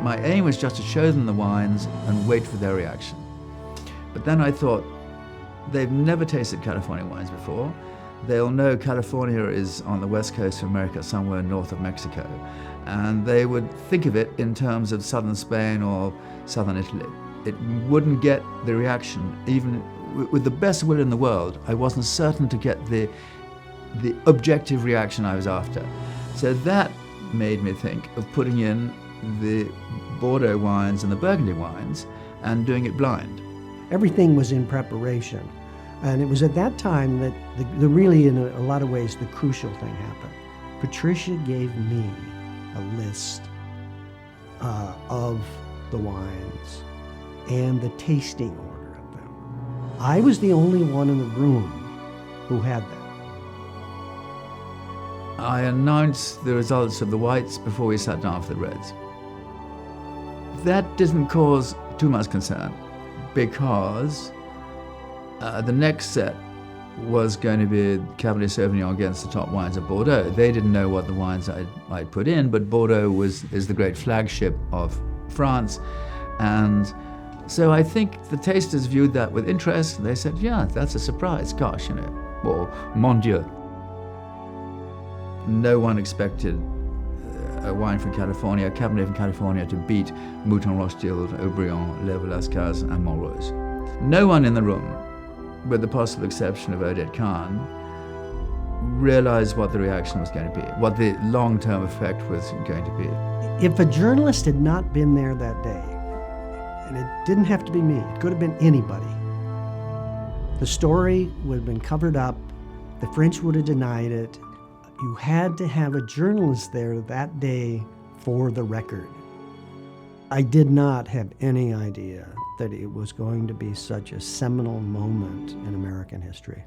my aim was just to show them the wines and wait for their reaction. But then I thought, they've never tasted California wines before. They'll know California is on the west coast of America, somewhere north of Mexico. And they would think of it in terms of southern Spain or southern Italy. It wouldn't get the reaction, even with the best will in the world. I wasn't certain to get the objective reaction I was after. So that made me think of putting in the Bordeaux wines and the Burgundy wines and doing it blind. Everything was in preparation. And it was at that time that the really, in a lot of ways, the crucial thing happened. Patricia gave me a list of the wines and the tasting order of them. I was the only one in the room who had that. I announced the results of the whites before we sat down for the reds. That didn't cause too much concern, because the next set was going to be Cabernet Sauvignon against the top wines of Bordeaux. They didn't know what the wines I'd put in, but Bordeaux is the great flagship of France. And so I think the tasters viewed that with interest. They said, yeah, that's a surprise, gosh, or mon Dieu. No one expected a wine from California, a Cabernet from California, to beat Mouton Rothschild, Haut-Brion, Les Velasquez, and Montrose. No one in the room, with the possible exception of Odette Kahn, realized what the reaction was going to be, what the long-term effect was going to be. If a journalist had not been there that day, and it didn't have to be me, it could have been anybody, the story would have been covered up, the French would have denied it. You had to have a journalist there that day for the record. I did not have any idea that it was going to be such a seminal moment in American history.